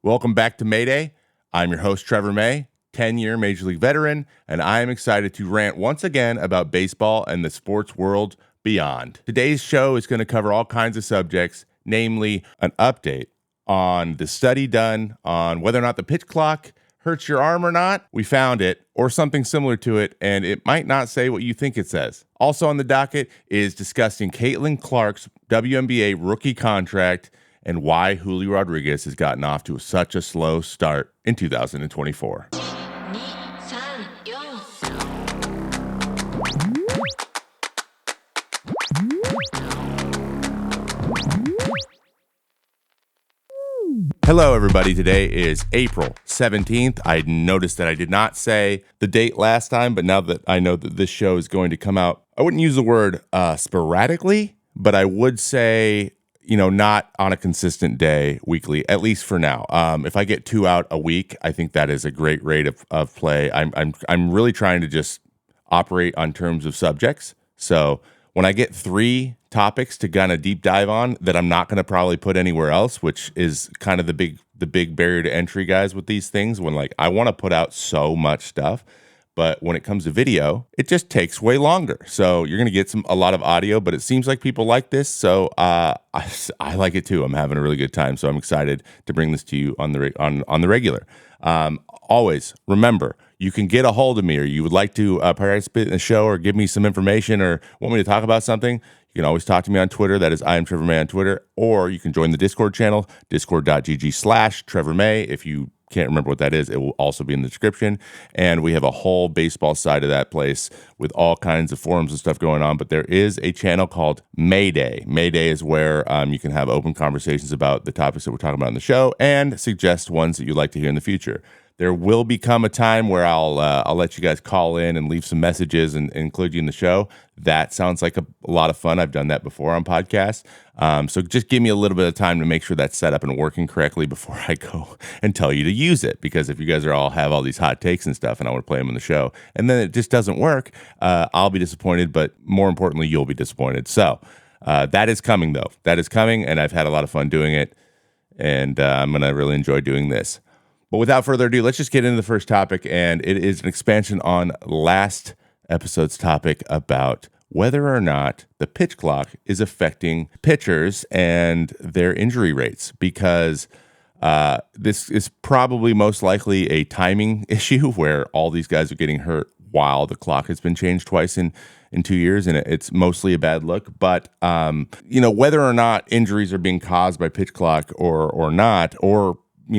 Welcome back to Mayday. I'm your host, Trevor May, 10-year Major League veteran, and I am excited to rant once again about baseball and the sports world beyond. Today's show is going to cover all kinds of subjects, namely an update on the study done on whether or not the pitch clock hurts your arm or not. We found it, or something similar to it, and it might not say what you think it says. Also on the docket is discussing Caitlin Clark's WNBA rookie contract and why Julio Rodriguez has gotten off to such a slow start in 2024. Hello, everybody. Today is April 17th. I noticed that I did not say the date last time, but now that I know that this show is going to come out, I wouldn't use the word sporadically, but I would say, not on a consistent day weekly, at least for now. If I get 2 out a week, I think that is a great rate of play. I'm really trying to just operate on terms of subjects. So when I get 3 topics to kind of deep dive on that I'm not going to probably put anywhere else, which is kind of the big barrier to entry, guys, with these things, when I want to put out so much stuff. But when it comes to video, it just takes way longer. So you're going to get a lot of audio, but it seems like people like this. So I like it too. I'm having a really good time. So I'm excited to bring this to you on the regular. Always remember, you can get a hold of me, or you would like to participate in the show or give me some information or want me to talk about something. You can always talk to me on Twitter. That is I am Trevor May on Twitter. Or you can join the Discord channel, discord.gg/Trevor May. If you can't remember what that is, it will also be in the description. And we have a whole baseball side of that place with all kinds of forums and stuff going on. But there is a channel called Mayday. Mayday is where you can have open conversations about the topics that we're talking about on the show and suggest ones that you'd like to hear in the future. There will become a time where I'll let you guys call in and leave some messages and include you in the show. That sounds like a lot of fun. I've done that before on podcasts. So just give me a little bit of time to make sure that's set up and working correctly before I go and tell you to use it. Because if you guys have all these hot takes and stuff and I want to play them on the show and then it just doesn't work, I'll be disappointed. But more importantly, you'll be disappointed. So that is coming, though. That is coming, and I've had a lot of fun doing it. And I'm going to really enjoy doing this. But without further ado, let's just get into the first topic, and it is an expansion on last episode's topic about whether or not the pitch clock is affecting pitchers and their injury rates, because this is probably most likely a timing issue where all these guys are getting hurt while the clock has been changed twice in 2 years, and it's mostly a bad look. But whether or not injuries are being caused by pitch clock or not, or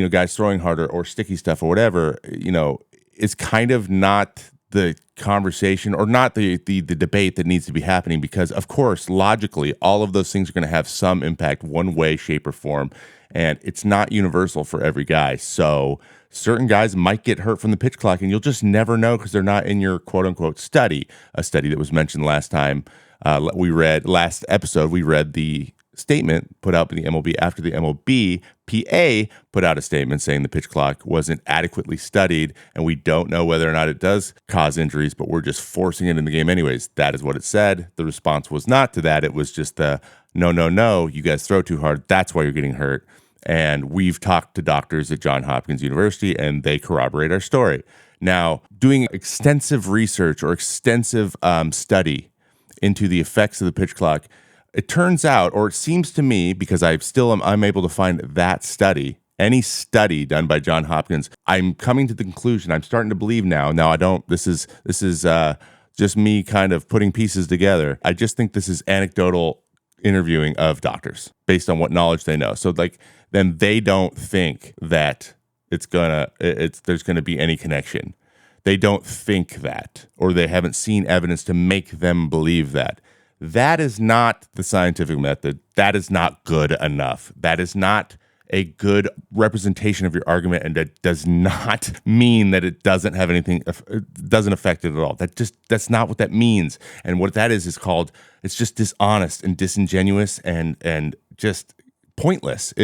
guys throwing harder or sticky stuff or whatever, is kind of not the conversation or not the debate that needs to be happening, because of course, logically, all of those things are going to have some impact one way, shape, or form. And it's not universal for every guy. So certain guys might get hurt from the pitch clock and you'll just never know because they're not in your quote unquote study. A study that was mentioned last time last episode, we read the statement put out by the MLB after the MLB PA put out a statement saying the pitch clock wasn't adequately studied and we don't know whether or not it does cause injuries, but we're just forcing it in the game anyways. That is what it said. The response was not to that. It was just no, you guys throw too hard. That's why you're getting hurt. And we've talked to doctors at Johns Hopkins University and they corroborate our story. Now, doing extensive research or extensive study into the effects of the pitch clock, it turns out, or it seems to me, because I'm able to find that study, any study done by Johns Hopkins, I'm coming to the conclusion, I'm starting to believe now. Now, this is just me kind of putting pieces together. I just think this is anecdotal interviewing of doctors based on what knowledge they know. So then they don't think that there's gonna be any connection. They don't think that, or they haven't seen evidence to make them believe that. That is not the scientific method. That is not good enough. That is not a good representation of your argument, and that does not mean that it doesn't have anything, it doesn't affect it at all. That's not what that means. And what that is called, it's just dishonest and disingenuous and just pointless.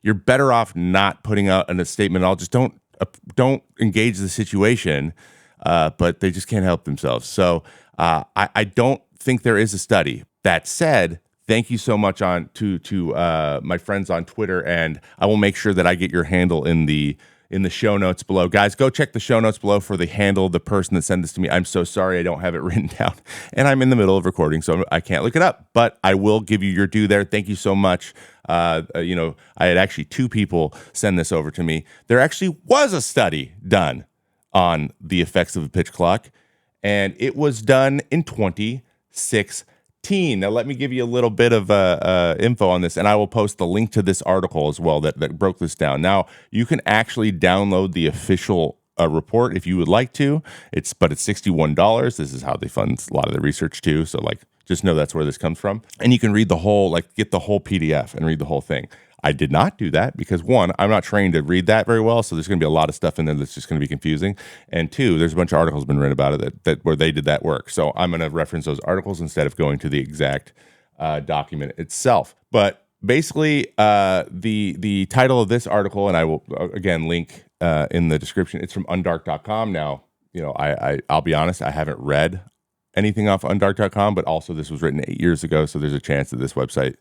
You're better off not putting out a statement at all. Just don't engage the situation, but they just can't help themselves. So I don't think there is a study. That said, Thank you so much to my friends on Twitter, and I will make sure that I get your handle in the show notes below. Guys, go check the show notes below for the handle of the person that sent this to me. I'm so sorry I don't have it written down, and I'm in the middle of recording, so I can't look it up, but I will give you your due there. Thank you so much. I had actually 2 people send this over to me. There actually was a study done on the effects of a pitch clock, and it was done in 2016. Now, let me give you a little bit of info on this, and I will post the link to this article as well that broke this down. Now, you can actually download the official report if you would like to. But it's $61. This is how they fund a lot of the research too. So, just know that's where this comes from, and you can read the whole, get the whole PDF and read the whole thing. I did not do that because 1, I'm not trained to read that very well, so there's going to be a lot of stuff in there that's just going to be confusing. And 2, there's a bunch of articles been written about it that where they did that work. So I'm going to reference those articles instead of going to the exact document itself. But basically, the title of this article, and I will again link in the description. It's from undark.com. Now, I'll be honest, I haven't read anything off undark.com, but also this was written 8 years ago, so there's a chance that this website,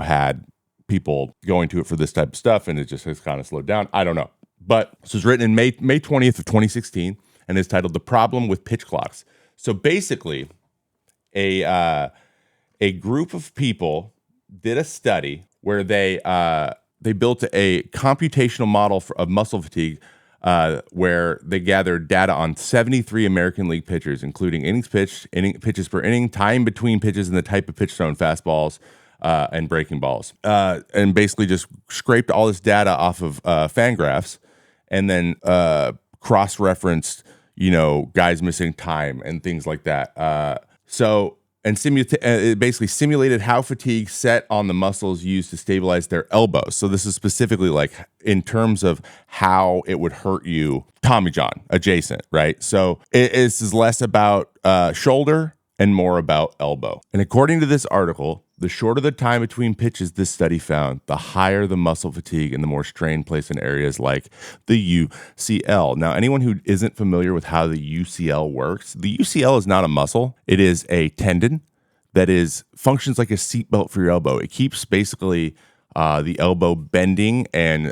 had people going to it for this type of stuff, and it just has kind of slowed down. I don't know. But this was written in May 20th of 2016, and is titled "The Problem with Pitch Clocks." So basically, a group of people did a study where they built a computational model of muscle fatigue, where they gathered data on 73 American League pitchers, including innings pitched, pitches per inning, time between pitches, and the type of pitch thrown, fastballs, and breaking balls, and basically just scraped all this data off of Fangraphs, and then cross-referenced, guys missing time and things like that. It basically simulated how fatigue set on the muscles used to stabilize their elbows. So this is specifically in terms of how it would hurt you, Tommy John adjacent, right? So it is less about shoulder and more about elbow. And according to this article, the shorter the time between pitches, this study found, the higher the muscle fatigue and the more strain placed in areas like the UCL. Now, anyone who isn't familiar with how the UCL works, the UCL is not a muscle. It is a tendon that functions like a seatbelt for your elbow. It keeps basically the elbow bending and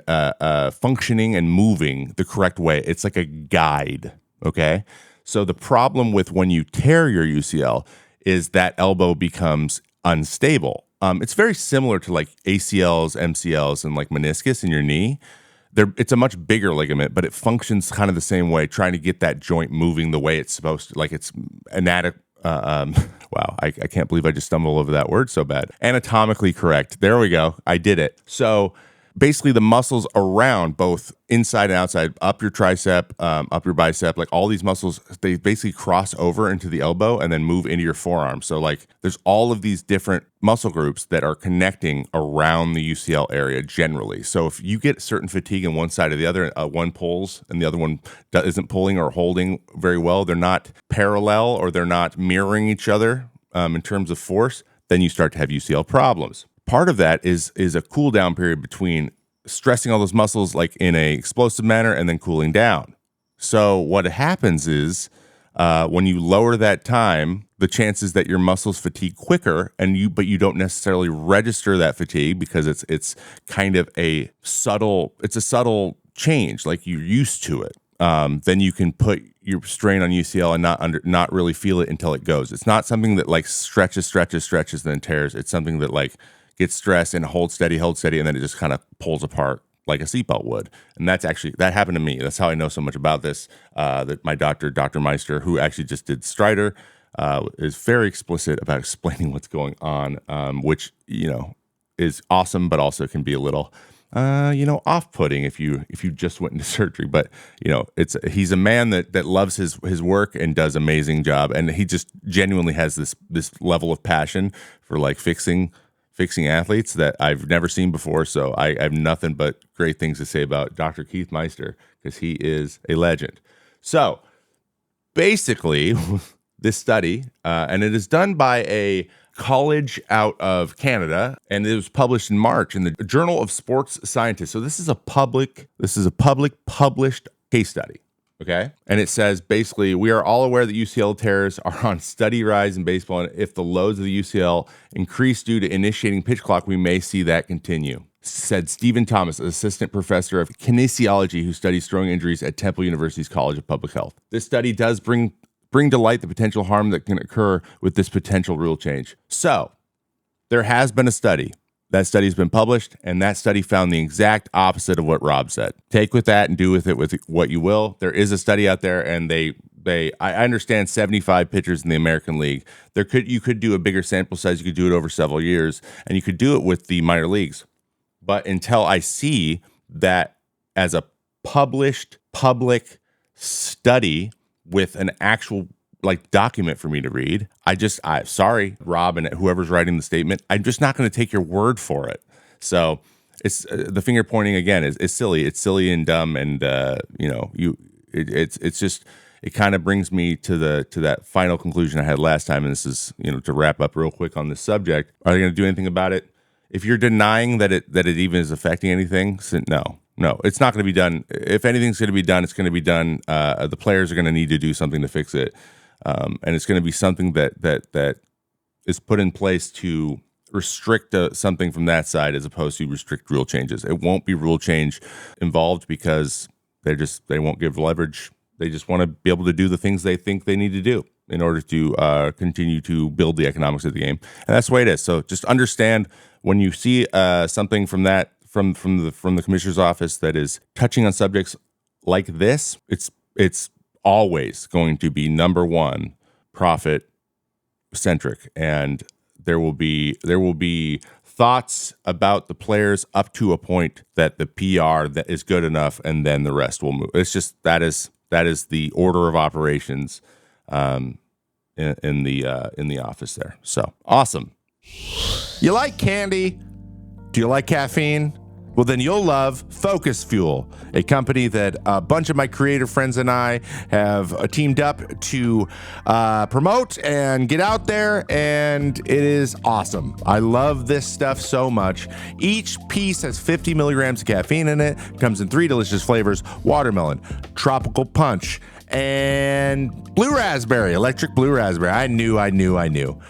functioning and moving the correct way. It's like a guide, okay? So the problem with when you tear your UCL is that elbow becomes unstable. It's very similar to ACLs, MCLs, and meniscus in your knee. It's a much bigger ligament, but it functions kind of the same way, trying to get that joint moving the way it's supposed to. It's wow, I can't believe I just stumbled over that word so bad. Anatomically correct. There we go. I did it. So basically the muscles around, both inside and outside, up your tricep, up your bicep, all these muscles, they basically cross over into the elbow and then move into your forearm. So there's all of these different muscle groups that are connecting around the UCL area generally. So if you get certain fatigue in one side or the other, one pulls and the other one isn't pulling or holding very well, they're not parallel or they're not mirroring each other in terms of force, then you start to have UCL problems. Part of that is a cool down period between stressing all those muscles in a explosive manner and then cooling down. So what happens is when you lower that time, the chances that your muscles fatigue quicker, but you don't necessarily register that fatigue because it's kind of a subtle change, you're used to it. Then you can put your strain on UCL and not really feel it until it goes. It's not something that stretches, and then tears. It's something that gets stressed and holds steady, and then it just kind of pulls apart like a seatbelt would. And that happened to me. That's how I know so much about this. That my doctor, Dr. Meister, who actually just did Strider, is very explicit about explaining what's going on, which, is awesome, but also can be a little, off-putting if you just went into surgery. But, he's a man that loves his work and does an amazing job. And he just genuinely has this level of passion for fixing athletes that I've never seen before. So I have nothing but great things to say about Dr. Keith Meister because he is a legend. So basically, this study, and it is done by a college out of Canada, and it was published in March in the Journal of Sports Scientists. So this is a public published case study. Okay. And it says basically, we are all aware that UCL tears are on steady rise in baseball. And if the loads of the UCL increase due to initiating pitch clock, we may see that continue, said Stephen Thomas, assistant professor of kinesiology who studies throwing injuries at Temple University's College of Public Health. This study does bring to light the potential harm that can occur with this potential rule change. So there has been a study. That study's been published, and that study found the exact opposite of what Rob said. Take with that and do with it with what you will. There is a study out there, and I understand 75 pitchers in the American League. You could do a bigger sample size. You could do it over several years, and you could do it with the minor leagues. But until I see that as a published public study with an actual document for me to read, sorry, Rob and whoever's writing the statement, I'm just not going to take your word for it. So it's the finger pointing again is silly. It's silly and dumb, and it's just, it kind of brings me to that final conclusion I had last time. And this is, to wrap up real quick on this subject. Are they going to do anything about it? If you're denying that it even is affecting anything, no, it's not going to be done. If anything's going to be done, it's going to be done. The players are going to need to do something to fix it. And it's going to be something that is put in place to restrict something from that side as opposed to restrict rule changes. It won't be rule change involved because they won't give leverage. They just want to be able to do the things they think they need to do in order to continue to build the economics of the game. And that's the way it is. So just understand when you see something from the commissioner's office that is touching on subjects like this, it's always going to be number one profit centric, and there will be thoughts about the players up to a point that the PR that is good enough, and then the rest will move. It's just that is the order of operations in the office there. So awesome. You like candy? Do you like caffeine? Well, then you'll love Focus Fuel, a company that a bunch of my creative friends and I have teamed up to promote and get out there, and it is awesome. I love this stuff so much. Each piece has 50 milligrams of caffeine in it, comes in 3 delicious flavors: watermelon, tropical punch, and blue raspberry, electric blue raspberry. I knew.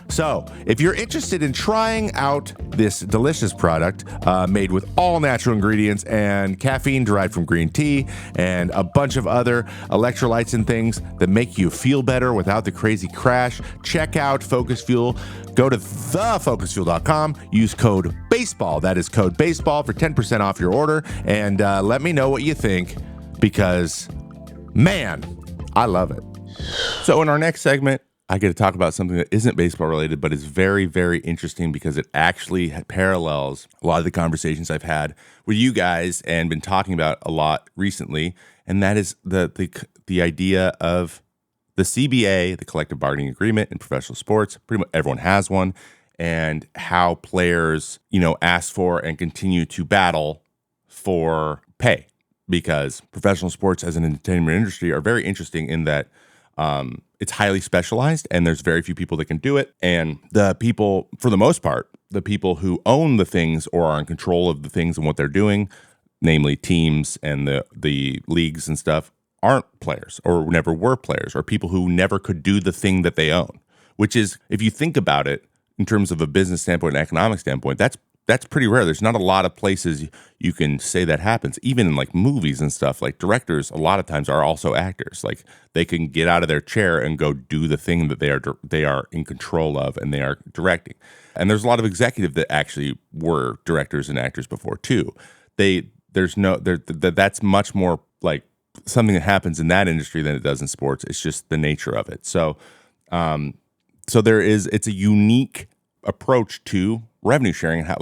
So, if you're interested in trying out this delicious product made with all natural ingredients and caffeine derived from green tea and a bunch of other electrolytes and things that make you feel better without the crazy crash, check out Focus Fuel. Go to thefocusfuel.com, use code BASEBALL. That is code BASEBALL for 10% off your order. And let me know what you think, because, man, I love it. So in our next segment, I get to talk about something that isn't baseball related, but is very, very interesting because it actually parallels a lot of the conversations I've had with you guys and been talking about a lot recently. And that is the idea of the CBA, the collective bargaining agreement in professional sports. Pretty much everyone has one, and how players, ask for and continue to battle for pay, because professional sports as an entertainment industry are very interesting in that it's highly specialized and there's very few people that can do it. And the people, for the most part, the people who own the things or are in control of the things and what they're doing, namely teams and the leagues and stuff, aren't players or never were players, or people who never could do the thing that they own, which is, if you think about it in terms of a business standpoint and economic standpoint, that's pretty rare. There's not a lot of places you can say that happens. Even in like movies and stuff, like directors a lot of times are also actors. Like they can get out of their chair and go do the thing that they are in control of and they are directing. And there's a lot of executives that actually were directors and actors before too. That's much more like something that happens in that industry than it does in sports. It's just the nature of it. So it's a unique approach to revenue sharing, and how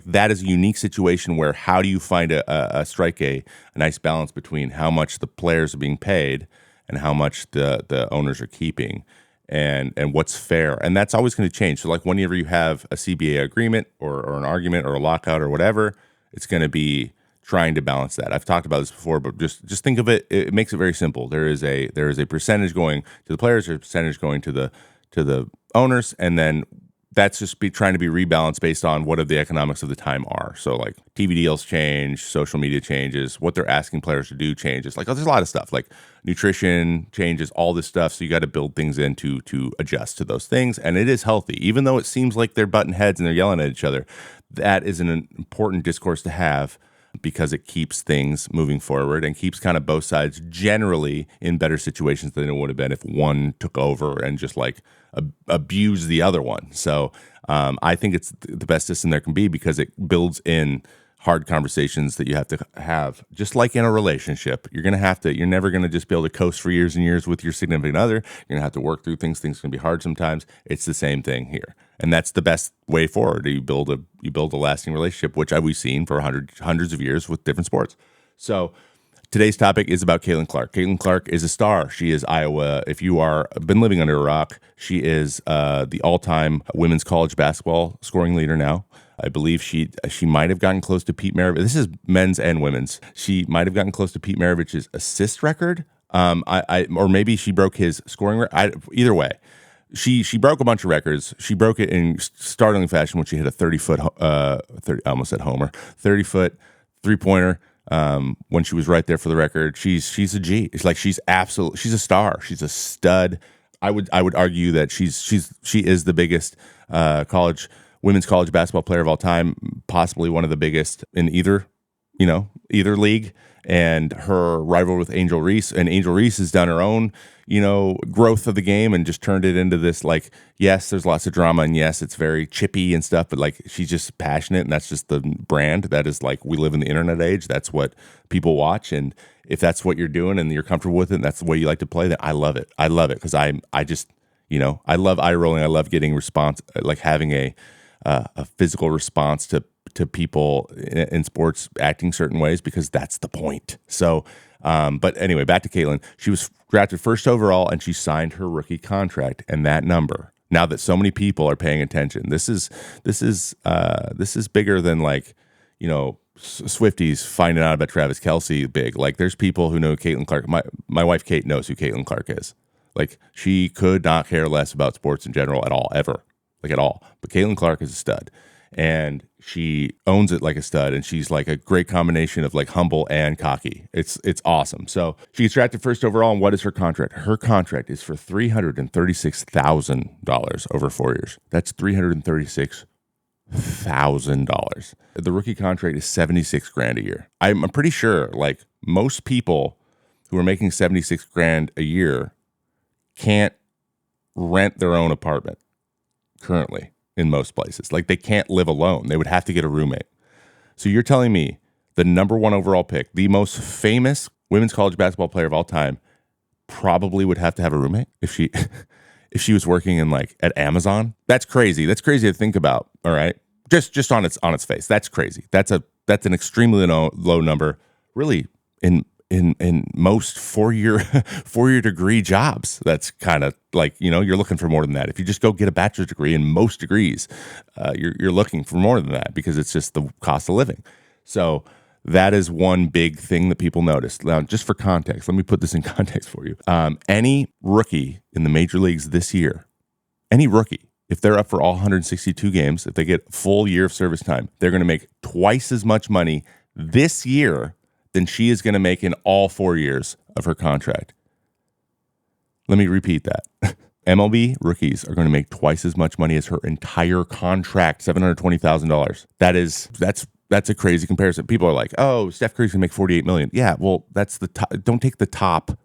that is a unique situation where how do you find strike a nice balance between how much the players are being paid and how much the owners are keeping, and what's fair. And that's always going to change. So like whenever you have a CBA agreement or an argument or a lockout or whatever, it's going to be trying to balance that. I've talked about this before, but just think of it. It makes it very simple. There is a percentage going to the players, there's a percentage going to the owners, and then that's just trying to be rebalanced based on what the economics of the time are. So like TV deals change, social media changes, what they're asking players to do changes. Like there's a lot of stuff like nutrition changes, all this stuff. So you got to build things in to adjust to those things. And it is healthy, even though it seems like they're butting heads and they're yelling at each other. That is an important discourse to have because it keeps things moving forward and keeps kind of both sides generally in better situations than it would have been if one took over and just like abused the other one. So I think it's the best system there can be because it builds in hard conversations that you have to have. Just like in a relationship, you're never going to just be able to coast for years and years with your significant other. You're going to have to work through things. Things can be hard sometimes. It's the same thing here. And that's the best way forward. You build a lasting relationship, which we've seen for hundreds of years with different sports. So today's topic is about Caitlin Clark. Caitlin Clark is a star. She is Iowa. If you are been living under a rock, she is the all-time women's college basketball scoring leader now. I believe she might have gotten close to Pete Maravich's. This is men's and women's. She might have gotten close to Pete Maravich's assist record. Or maybe she broke his scoring record. Either way, she broke a bunch of records. She broke it in startling fashion when she hit a 30-foot, I almost said homer, 30-foot three-pointer. When she was right there for the record. She's a G. It's like she's a star. She's a stud. I would argue that she is the biggest women's college basketball player of all time, possibly one of the biggest in either league. And her rival with Angel Reese, and Angel Reese has done her own, growth of the game and just turned it into this, like, yes, there's lots of drama and yes, it's very chippy and stuff, but like she's just passionate and that's just the brand. That is like, we live in the internet age. That's what people watch. And if that's what you're doing and you're comfortable with it and that's the way you like to play, then I love it. I love it because I love eye rolling. I love getting response, like having a physical response to people in sports acting certain ways because that's the point. So, but anyway, back to Caitlin. She was drafted first overall and she signed her rookie contract. And that number, now that so many people are paying attention, this is bigger than like, Swifties finding out about Travis Kelce big. Like there's people who know Caitlin Clark. My wife Kate knows who Caitlin Clark is. Like she could not care less about sports in general at all, ever. Like at all. But Caitlin Clark is a stud. And she owns it like a stud, and she's like a great combination of like humble and cocky. It's awesome. So she gets drafted first overall, and what is her contract? Her contract is for $336,000 over 4 years. That's $336,000. The rookie contract is $76,000 a year. I'm pretty sure like most people who are making $76,000 a year can't rent their own apartment currently. In most places, like they can't live alone. They would have to get a roommate. So you're telling me the number one overall pick, the most famous women's college basketball player of all time, probably would have to have a roommate if she was working in like at Amazon? That's crazy. That's crazy to think about. All right, just on its face, that's crazy. That's an extremely low number, really. In most four-year degree jobs, that's kind of like, you're looking for more than that. If you just go get a bachelor's degree in most degrees, you're looking for more than that because it's just the cost of living. So that is one big thing that people notice. Now, just for context, let me put this in context for you. Any rookie in the major leagues this year, any rookie, if they're up for all 162 games, if they get full year of service time, they're going to make twice as much money this year than she is going to make in all 4 years of her contract. Let me repeat that. MLB rookies are going to make twice as much money as her entire contract, $720,000. That's a crazy comparison. People are like, "Oh, Steph Curry's going to make $48 million." Yeah, well, that's the top. Don't take the top,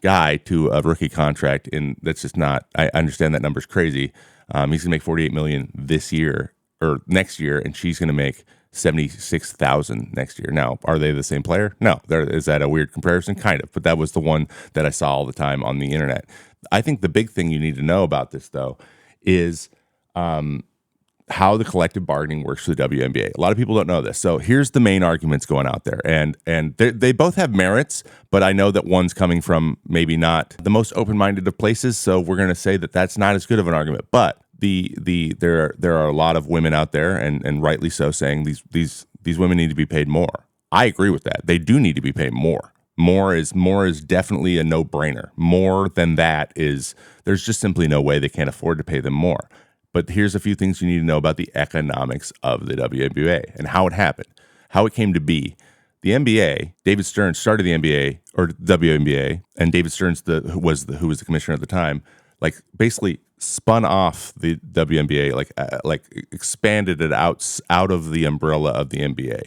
guy to a rookie contract, and that's just not. I understand that number's crazy. He's going to make $48 million this year or next year, and she's going to make $76,000 next year. Now, are they the same player? No. Is that a weird comparison? Kind of, but that was the one that I saw all the time on the internet. I think the big thing you need to know about this, though, is how the collective bargaining works for the WNBA. A lot of people don't know this. So here's the main arguments going out there, and they both have merits, but I know that one's coming from maybe not the most open-minded of places, so we're going to say that that's not as good of an argument, but there are a lot of women out there, and rightly so, saying these women need to be paid more. I agree with that. They do need to be paid more. More is definitely a no-brainer. More than that is, there's just simply no way they can't afford to pay them more. But here's a few things you need to know about the economics of the WNBA and how it happened, how it came to be. The NBA, David Stern started the NBA or WNBA, and David Stearns, who was the commissioner at the time, like basically spun off the WNBA, like expanded it out of the umbrella of the NBA.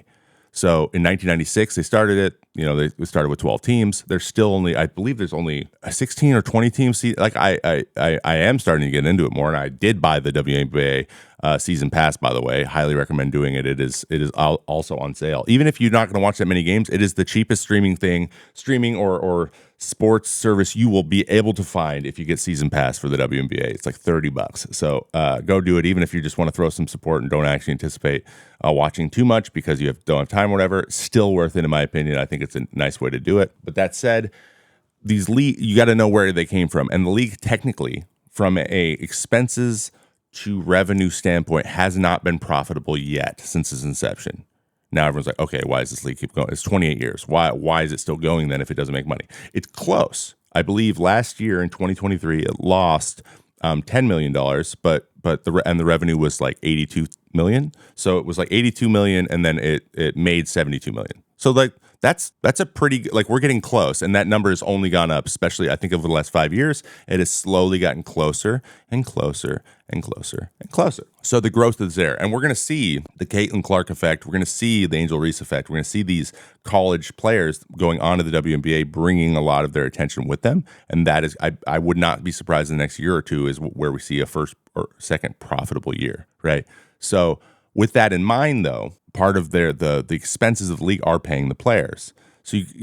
So in 1996, they started it. They started with 12 teams. There's still only, I believe, there's only 16 or 20 teams. Like I am starting to get into it more, and I did buy the WNBA season pass. By the way, highly recommend doing it. It is also on sale. Even if you're not going to watch that many games, it is the cheapest streaming or sports service you will be able to find if you get season pass for the WNBA. It's like $30. So go do it, even if you just want to throw some support and don't actually anticipate watching too much because you don't have time or whatever. It's still worth it, in my opinion. I think it's a nice way to do it. But that said, these league, you got to know where they came from. And the league, technically, from a expenses to revenue standpoint, has not been profitable yet since its inception. Now everyone's like, okay, why does this league keep going? It's 28 years. Why is it still going then if it doesn't make money? It's close. I believe last year in 2023 it lost $10 million, but the revenue was like 82 million. So it was like 82 million, and then it made 72 million. So like that's a pretty, like, we're getting close, and that number has only gone up, especially I think over the last 5 years. It has slowly gotten closer and closer and closer and closer. So the growth is there, and we're going to see the Caitlin Clark effect. We're going to see the Angel Reese effect. We're going to see these college players going on to the WNBA, bringing a lot of their attention with them, and that is, I would not be surprised in the next year or two is where we see a first or second profitable year, right? So with that in mind, though, part of the expenses of the league are paying the players.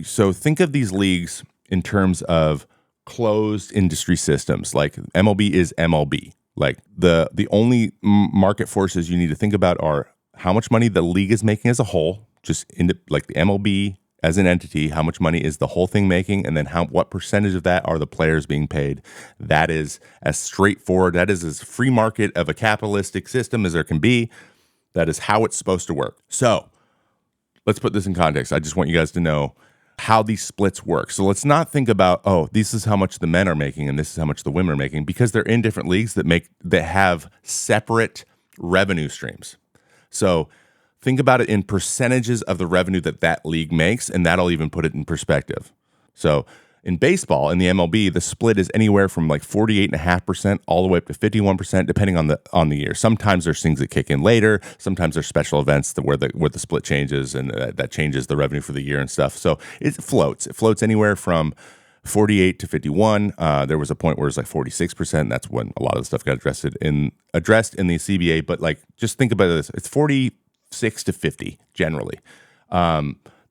So think of these leagues in terms of closed industry systems. Like MLB is MLB. Like the only market forces you need to think about are how much money the league is making as a whole, just like the MLB as an entity, how much money is the whole thing making, and then what percentage of that are the players being paid. That is as straightforward. That is as free market of a capitalistic system as there can be. That is how it's supposed to work. So let's put this in context. I just want you guys to know how these splits work. So let's not think about, oh, this is how much the men are making and this is how much the women are making, because they're in different leagues that have separate revenue streams. So think about it in percentages of the revenue that league makes, and that'll even put it in perspective. So in baseball, in the MLB, the split is anywhere from like 48.5% all the way up to 51%, depending on the year. Sometimes there's things that kick in later. Sometimes there's special events where the split changes, and that changes the revenue for the year and stuff. So it floats. It floats anywhere from 48 to 51. There was a point where it was like 46%. That's when a lot of the stuff got addressed in the CBA. But like, just think about this: it's 46 to 50 generally.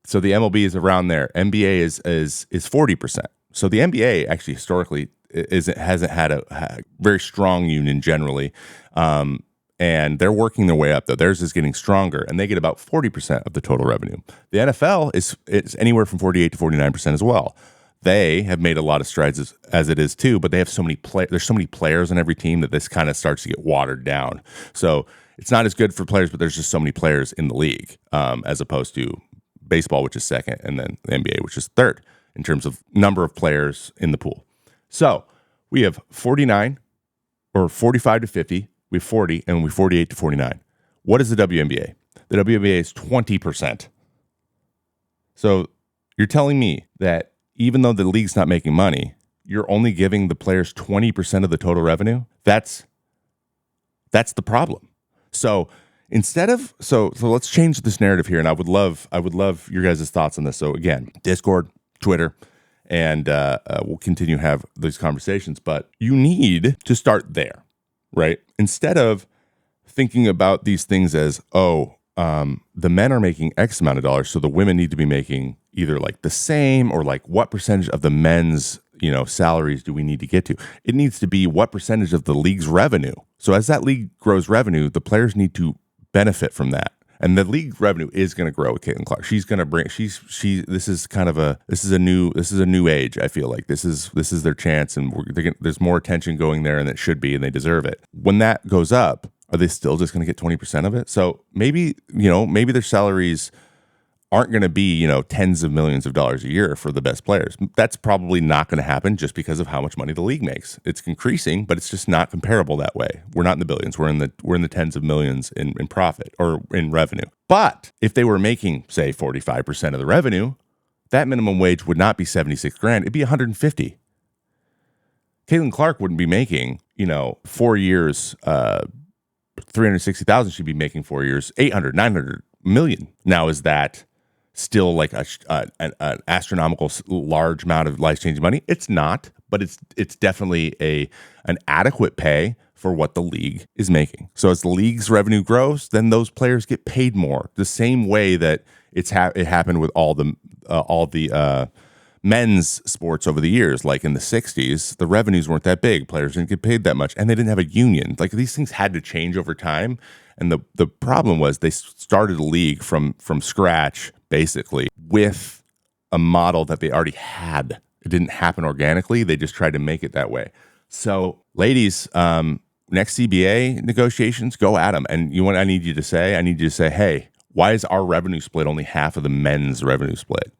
So the MLB is around there. NBA is 40%. So the NBA actually historically hasn't had a very strong union generally, and they're working their way up. Though theirs is getting stronger, and they get about 40% of the total revenue. The NFL is anywhere from 48 to 49% as well. They have made a lot of strides as it is too, but they have so many there's so many players on every team that this kind of starts to get watered down. So it's not as good for players, but there's just so many players in the league, as opposed to baseball, which is second, and then the NBA, which is third in terms of number of players in the pool. So we have 49 or 45 to 50, we have 40, and we have 48 to 49. What is the WNBA? The WNBA is 20%. So you're telling me that even though the league's not making money, you're only giving the players 20% of the total revenue? That's the problem. So so let's change this narrative here, and I would love your guys' thoughts on this. So again, Discord, Twitter, and we'll continue to have these conversations. But you need to start there, right? Instead of thinking about these things as, the men are making X amount of dollars, so the women need to be making either like the same, or like what percentage of the men's salaries do we need to get to? It needs to be what percentage of the league's revenue. So as that league grows revenue, the players need to benefit from that, and the league revenue is going to grow with Caitlin Clark. She's going to bring. This is a new age. I feel like this is their chance, and there's more attention going there, and it should be, and they deserve it. When that goes up, are they still just going to get 20% of it? So maybe their salaries aren't going to be, tens of millions of dollars a year for the best players. That's probably not going to happen just because of how much money the league makes. It's increasing, but it's just not comparable that way. We're not in the billions. We're in the tens of millions in profit or in revenue. But if they were making, say, 45% of the revenue, that minimum wage would not be 76 grand. It'd be 150. Caitlin Clark wouldn't be making, 4 years, 360,000. She'd be making 4 years, 800, 900 million. Now, is that still like an astronomical large amount of life-changing money? It's not, but it's definitely an adequate pay for what the league is making. So as the league's revenue grows, then those players get paid more. The same way that it happened with all the men's sports over the years. Like in the 60s, the revenues weren't that big. Players didn't get paid that much, and they didn't have a union. Like these things had to change over time. And the problem was they started a league from scratch, basically, with a model that they already had. It didn't happen organically. They just tried to make it that way. So, ladies, next CBA negotiations, go at them. And I need you to say, hey, why is our revenue split only half of the men's revenue split?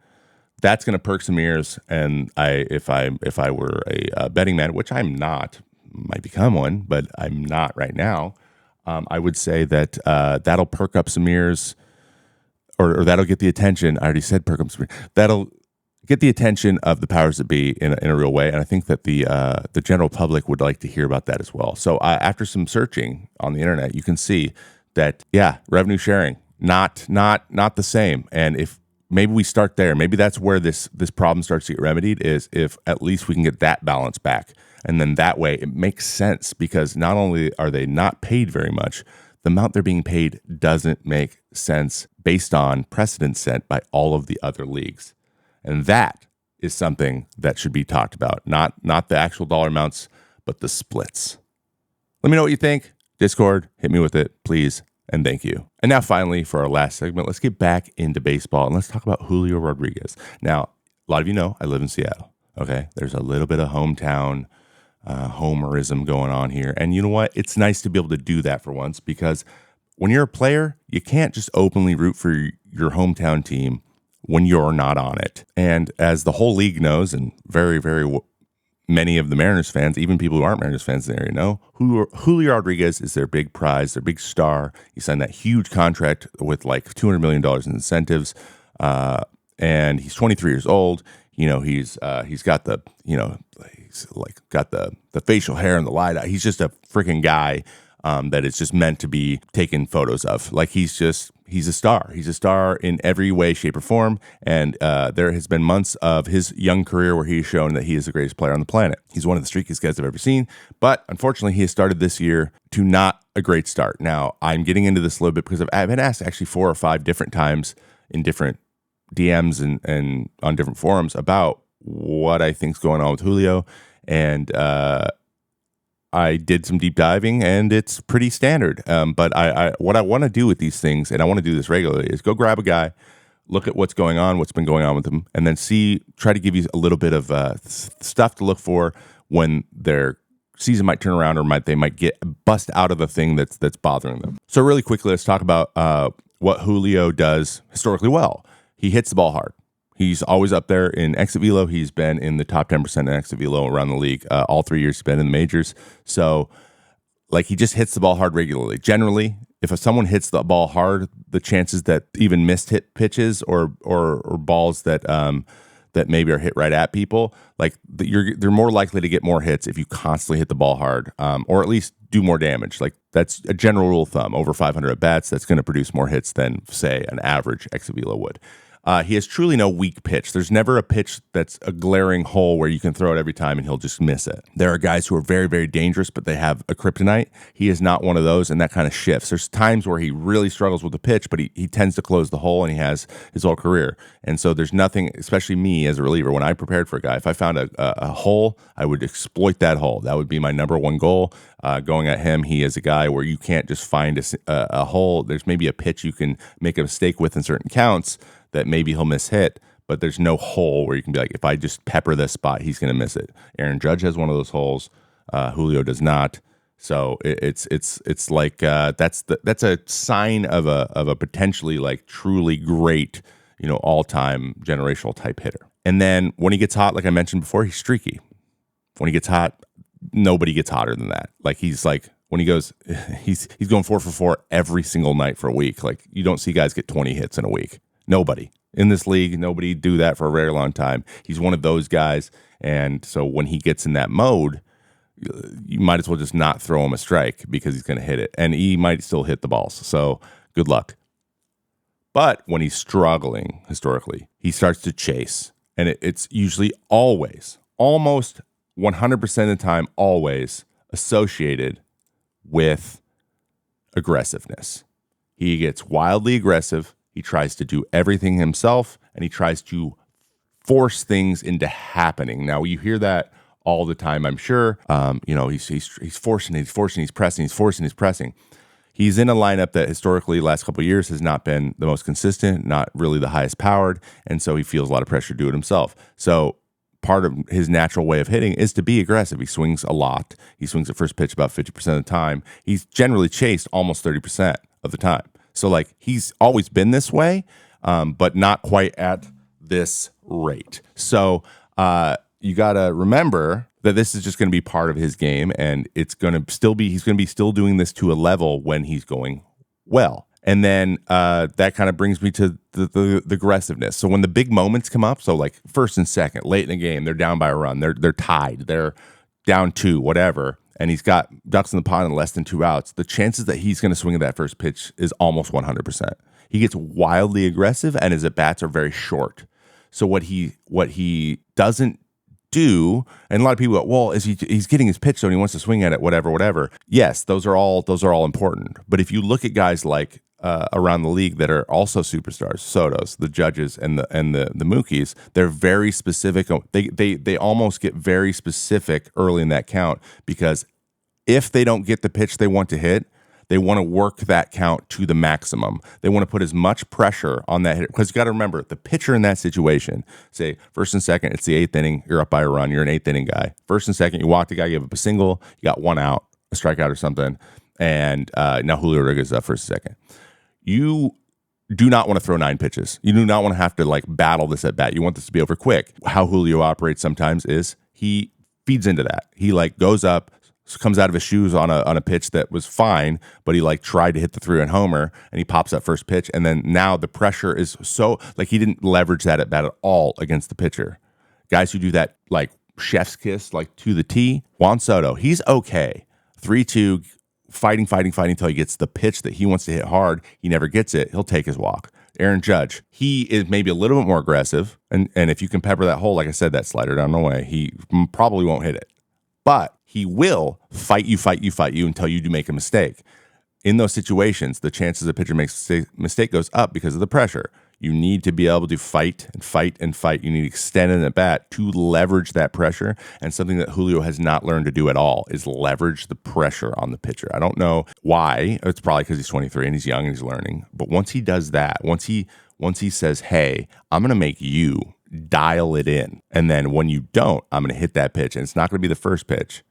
That's going to perk some ears. And if I were a betting man, which I'm not, might become one, but I'm not right now. I would say that that'll perk up some ears, or that'll get the attention. I already said perk up some ears. That'll get the attention of the powers that be in a real way, and I think that the general public would like to hear about that as well. So after some searching on the internet, you can see that revenue sharing not the same. And if maybe we start there, maybe that's where this problem starts to get remedied, is if at least we can get that balance back. And then that way it makes sense, because not only are they not paid very much, the amount they're being paid doesn't make sense based on precedent set by all of the other leagues. And that is something that should be talked about, not the actual dollar amounts, but the splits. Let me know what you think. Discord, hit me with it, please, and thank you. And now finally, for our last segment, let's get back into baseball, and let's talk about Julio Rodriguez. Now, a lot of you know I live in Seattle, okay? There's a little bit of hometown homerism going on here. And you know what? It's nice to be able to do that for once, because when you're a player, you can't just openly root for your hometown team when you're not on it. And as the whole league knows, and very, very many of the Mariners fans, even people who aren't Mariners fans in the area know, Julio Rodriguez is their big prize, their big star. He signed that huge contract with like $200 million in incentives. And he's 23 years old. He's got the, he's like got the facial hair and the light eye. He's just a freaking guy that is just meant to be taken photos of. Like he's a star. He's a star in every way, shape, or form. And there has been months of his young career where he's shown that he is the greatest player on the planet. He's one of the streakiest guys I've ever seen. But unfortunately, he has started this year to not a great start. Now, I'm getting into this a little bit because I've been asked actually 4 or 5 different times in different DMs and on different forums about what I think's going on with Julio. And I did some deep diving, and it's pretty standard. But what I want to do with these things, and I want to do this regularly, is go grab a guy, look at what's going on, what's been going on with him, and then try to give you a little bit of stuff to look for when their season might turn around, or they might get bust out of the thing that's bothering them. So really quickly, let's talk about what Julio does historically well. He hits the ball hard. He's always up there in exit velo. He's been in the top 10% in exit velo around the league. All 3 years he's been in the majors. So, he just hits the ball hard regularly. Generally, if someone hits the ball hard, the chances that even missed hit pitches or balls that maybe are hit right at people, they're more likely to get more hits if you constantly hit the ball hard, or at least do more damage. That's a general rule of thumb. Over 500 at bats, that's going to produce more hits than, say, an average exit velo would. He has truly no weak pitch. There's never a pitch that's a glaring hole where you can throw it every time and he'll just miss it. There are guys who are very, very dangerous, but they have a kryptonite. He is not one of those, and that kind of shifts. There's times where he really struggles with the pitch, but he tends to close the hole, and he has his whole career. And so there's nothing, especially me as a reliever, when I prepared for a guy, if I found a hole, I would exploit that hole. That would be my number one goal. Going at him, he is a guy where you can't just find a hole. There's maybe a pitch you can make a mistake with in certain counts that maybe he'll miss hit, but there's no hole where you can be like, if I just pepper this spot, he's going to miss it. Aaron Judge has one of those holes. Julio does not. So it's like that's a sign of a potentially truly great all-time generational type hitter. And then when he gets hot, like I mentioned before, he's streaky. When he gets hot, nobody gets hotter than that. Like he's like when he goes, he's going 4 for 4 every single night for a week. Like you don't see guys get 20 hits in a week. Nobody in this league, nobody do that for a very long time. He's one of those guys. And so when he gets in that mode, you might as well just not throw him a strike because he's going to hit it. And he might still hit the balls. So good luck. But when he's struggling, historically, he starts to chase. And it's usually almost 100% of the time, always associated with aggressiveness. He gets wildly aggressive. He tries to do everything himself, and he tries to force things into happening. Now, you hear that all the time, I'm sure. He's forcing, he's pressing, he's pressing. He's in a lineup that historically, last couple of years, has not been the most consistent, not really the highest powered, and so he feels a lot of pressure to do it himself. So part of his natural way of hitting is to be aggressive. He swings a lot. He swings at first pitch about 50% of the time. He's generally chased almost 30% of the time. So like he's always been this way, but not quite at this rate. So you got to remember that this is just going to be part of his game, and he's going to be still doing this to a level when he's going well. And then that kind of brings me to the aggressiveness. So when the big moments come up, so like first and second, late in the game, they're down by a run, they're tied, they're down 2, whatever, and he's got ducks in the pond and less than 2 outs, the chances that he's going to swing at that first pitch is almost 100%. He gets wildly aggressive, and his at-bats are very short. So what he doesn't do, and a lot of people go, well, he's getting his pitch, so he wants to swing at it, whatever. Yes, those are all important. But if you look at guys like around the league that are also superstars, Sotos, the Judges, and the Mookies, they're very specific. They almost get very specific early in that count, because if they don't get the pitch they want to hit, they want to work that count to the maximum. They want to put as much pressure on that hitter, because you got to remember, the pitcher in that situation, say first and second, it's the 8th inning, you're up by a run, you're an 8th inning guy. First and second, you walk the guy, you give up a single, you got 1 out, a strikeout or something, and now Julio Rodriguez is up first and second. You do not want to throw 9 pitches. You do not want to have to like battle this at bat. You want this to be over quick. How Julio operates sometimes is he feeds into that. He like goes up, comes out of his shoes on a pitch that was fine, but he like tried to hit the 3-run homer, and he pops that first pitch, and then now the pressure is so like he didn't leverage that at bat at all against the pitcher. Guys who do that like chef's kiss, like to the T. Juan Soto, he's okay. 3-2, fighting until he gets the pitch that he wants to hit hard. He never gets it. He'll take his walk. Aaron Judge, he is maybe a little bit more aggressive, and if you can pepper that hole, like I said, that slider down the way, he probably won't hit it. But he will fight you until you do make a mistake. In those situations, the chances a pitcher makes a mistake goes up because of the pressure. You need to be able to fight. You need to extend an at bat to leverage that pressure. And something that Julio has not learned to do at all is leverage the pressure on the pitcher. I don't know why. It's probably because he's 23 and he's young and he's learning. But once he does that, once he says, hey, I'm going to make you dial it in, and then when you don't, I'm going to hit that pitch, and it's not going to be the first pitch.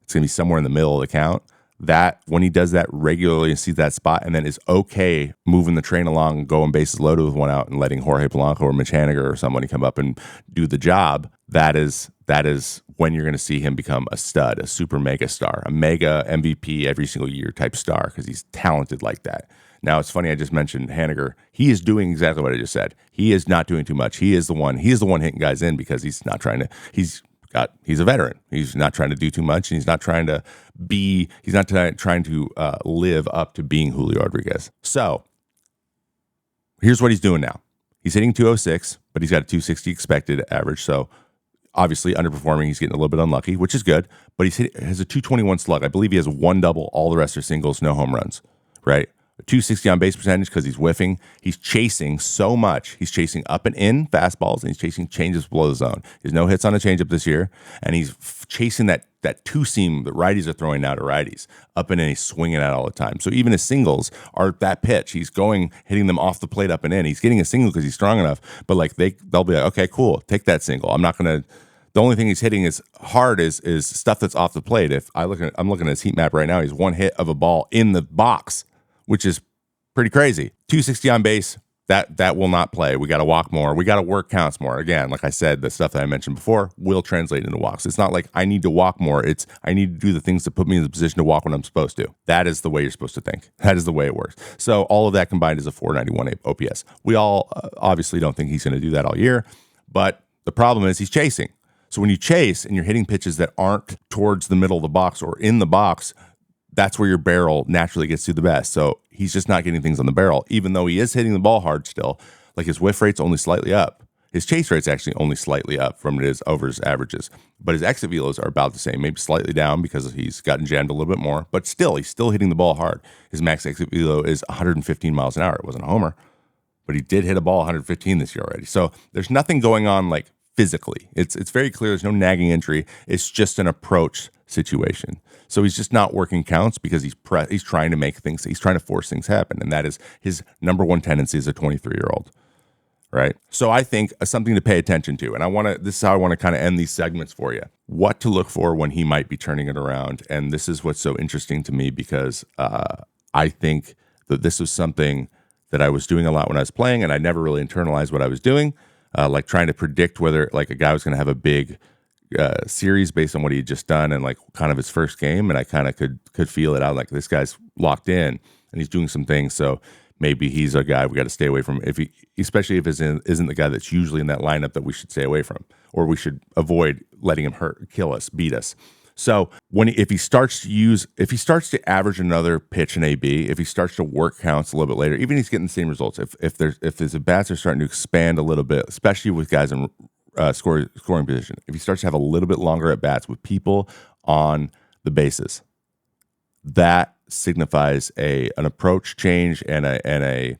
It's going to be somewhere in the middle of the count. That when he does that regularly and sees that spot, and then is okay moving the train along and going bases loaded with 1 out and letting Jorge Polanco or Mitch Haniger or somebody come up and do the job, that is when you're going to see him become a stud, a super mega star, a mega MVP every single year type star, because he's talented like that. Now, it's funny, I just mentioned Haniger. He is doing exactly what I just said. He is not doing too much. He is the one hitting guys in, because he's not trying to, he's a veteran. He's not trying to do too much, and he's not trying to live up to being Julio Rodriguez. So here's what he's doing now. He's hitting 206, but he's got a 260 expected average. So obviously underperforming. He's getting a little bit unlucky, which is good, but has a 221 slug. I believe he has 1 double. All the rest are singles, no home runs, right? A 260 on base percentage because he's whiffing. He's chasing so much. He's chasing up and in fastballs, and he's chasing changes below the zone. He's no hits on a changeup this year, and he's chasing that two-seam that righties are throwing now to righties. Up and in, he's swinging at all the time. So even his singles are that pitch. He's hitting them off the plate up and in. He's getting a single because he's strong enough, but like they'll be like, okay, cool, take that single. I'm not going to. The only thing he's hitting is hard is stuff that's off the plate. I'm looking at his heat map right now. He's 1 hit of a ball in the box, which is pretty crazy. 260 on base, That will not play. We got to walk more. We got to work counts more. Again, like I said, the stuff that I mentioned before will translate into walks. It's not like I need to walk more. It's I need to do the things that put me in the position to walk when I'm supposed to. That is the way you're supposed to think. That is the way it works. So all of that combined is a 491 OPS. We all obviously don't think he's going to do that all year, but the problem is he's chasing. So when you chase and you're hitting pitches that aren't towards the middle of the box or in the box, that's where your barrel naturally gets to the best. So he's just not getting things on the barrel, even though he is hitting the ball hard still. Like his whiff rate's only slightly up. His chase rate's actually only slightly up from his over his averages. But his exit velos are about the same, maybe slightly down because he's gotten jammed a little bit more. But still, he's still hitting the ball hard. His max exit velo is 115 miles an hour. It wasn't a homer, but he did hit a ball 115 this year already. So there's nothing going on like physically. It's very clear there's no nagging injury. It's just an approach situation. So he's just not working counts because he's trying to make things, he's trying to force things happen. And that is his number one tendency as a 23-year-old, right? So I think something to pay attention to. And this is how I want to kind of end these segments for you. What to look for when he might be turning it around. And this is what's so interesting to me because I think that this was something that I was doing a lot when I was playing and I never really internalized what I was doing. Like trying to predict whether like a guy was going to have a big series based on what he had just done and like kind of his first game, and I kind of could feel it out. Like this guy's locked in and he's doing some things, so maybe he's a guy we got to stay away from. Especially if isn't the guy that's usually in that lineup that we should stay away from, or we should avoid letting him kill us, beat us. So if he starts to average another pitch in AB, if he starts to work counts a little bit later, even he's getting the same results. If his at bats are starting to expand a little bit, especially with guys in scoring position, if he starts to have a little bit longer at bats with people on the bases, that signifies an approach change and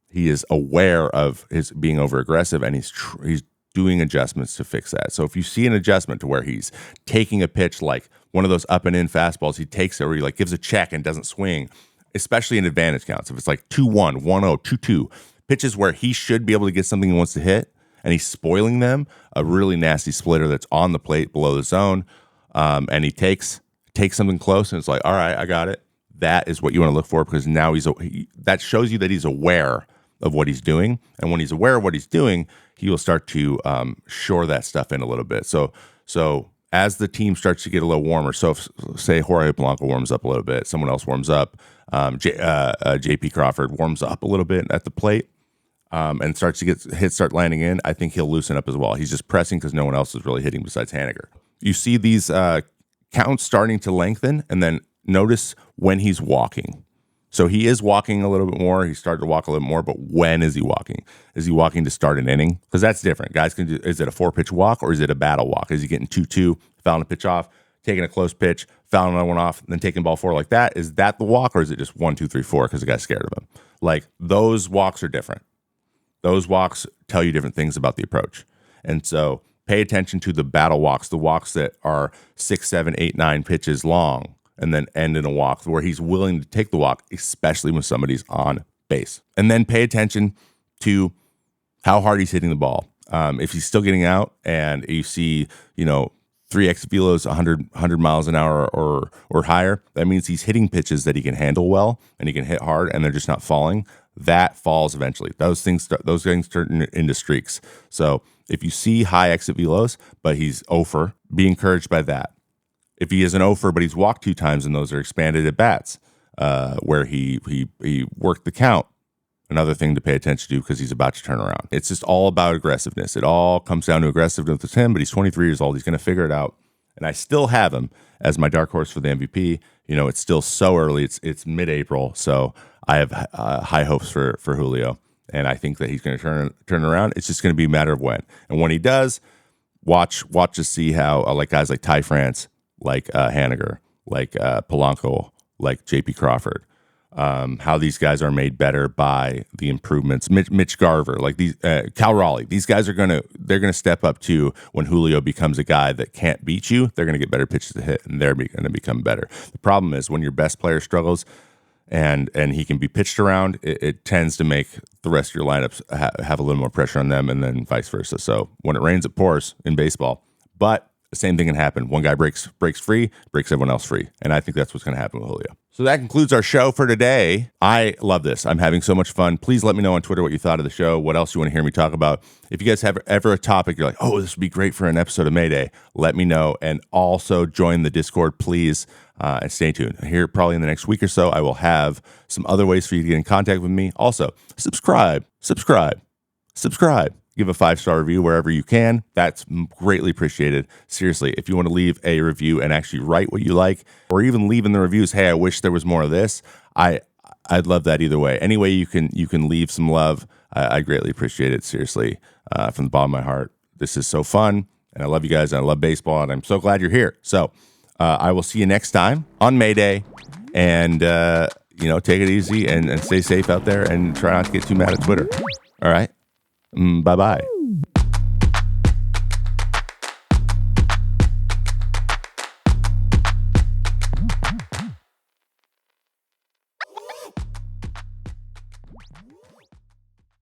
he is aware of his being over aggressive and he's doing adjustments to fix that. So if you see an adjustment to where he's taking a pitch like one of those up and in fastballs, he takes it or he like gives a check and doesn't swing, especially in advantage counts. If it's like 2-1, 1-0, 2-2, pitches where he should be able to get something he wants to hit and he's spoiling them, a really nasty splitter that's on the plate below the zone, and he takes something close and it's like, all right, I got it. That is what you want to look for because now that shows you that he's aware of what he's doing. And when he's aware of what he's doing, he will start to shore that stuff in a little bit. So as the team starts to get a little warmer, so if, say Jorge Polanco warms up a little bit, someone else warms up, JP Crawford warms up a little bit at the plate, and starts to get hits start landing in, I think he'll loosen up as well. He's just pressing because no one else is really hitting besides Haniger. You see these counts starting to lengthen, and then notice when he's walking. So he is walking a little bit more. He started to walk a little more, but when is he walking? Is he walking to start an inning? Because that's different. Guys can do, is it a 4-pitch walk or is it a battle walk? Is he getting 2-2, fouling a pitch off, taking a close pitch, fouling another one off, and then taking ball 4 like that? Is that the walk or is it just 1, 2, 3, 4 because the guy's scared of him? Like those walks are different. Those walks tell you different things about the approach. And so pay attention to the battle walks, the walks that are 6, 7, 8, 9 pitches long, and then end in a walk where he's willing to take the walk, especially when somebody's on base. And then pay attention to how hard he's hitting the ball. If he's still getting out and you see, 3x velos 100 miles an hour or higher, that means he's hitting pitches that he can handle well and he can hit hard and they're just not falling. That falls eventually. Those things turn into streaks. So if you see high exit velos, but he's over, be encouraged by that. If he is an over, but he's walked 2 times and those are expanded at bats, where he worked the count, another thing to pay attention to because he's about to turn around. It's just all about aggressiveness. It all comes down to aggressiveness with him, but he's 23 years old. He's going to figure it out. And I still have him as my dark horse for the MVP. It's still so early. It's mid-April, so I have high hopes for Julio. And I think that he's going to turn around. It's just going to be a matter of when. And when he does, watch to see how like guys like Ty France, like Haniger, like Polanco, like JP Crawford, how these guys are made better by the improvements. Mitch Garver, like these Cal Raleigh, these guys they're gonna step up to when Julio becomes a guy that can't beat you. They're gonna get better pitches to hit, and they're gonna become better. The problem is when your best player struggles, and he can be pitched around, it tends to make the rest of your lineups have a little more pressure on them, and then vice versa. So when it rains, it pours in baseball. But the same thing can happen. One guy breaks free, breaks everyone else free. And I think that's what's going to happen with Julio. So that concludes our show for today. I love this. I'm having so much fun. Please let me know on Twitter what you thought of the show, what else you want to hear me talk about. If you guys have ever a topic, you're like, oh, this would be great for an episode of Mayday, let me know. And also join the Discord, please, and stay tuned. Here, probably in the next week or so, I will have some other ways for you to get in contact with me. Also, subscribe. Give a 5-star review wherever you can. That's greatly appreciated. Seriously, if you want to leave a review and actually write what you like, or even leave in the reviews, hey, I wish there was more of this, I'd love that either way. Any way you can leave some love, I greatly appreciate it. Seriously, from the bottom of my heart. This is so fun, and I love you guys, and I love baseball, and I'm so glad you're here. So I will see you next time on Mayday, and take it easy and stay safe out there, and try not to get too mad at Twitter. All right? Bye-bye.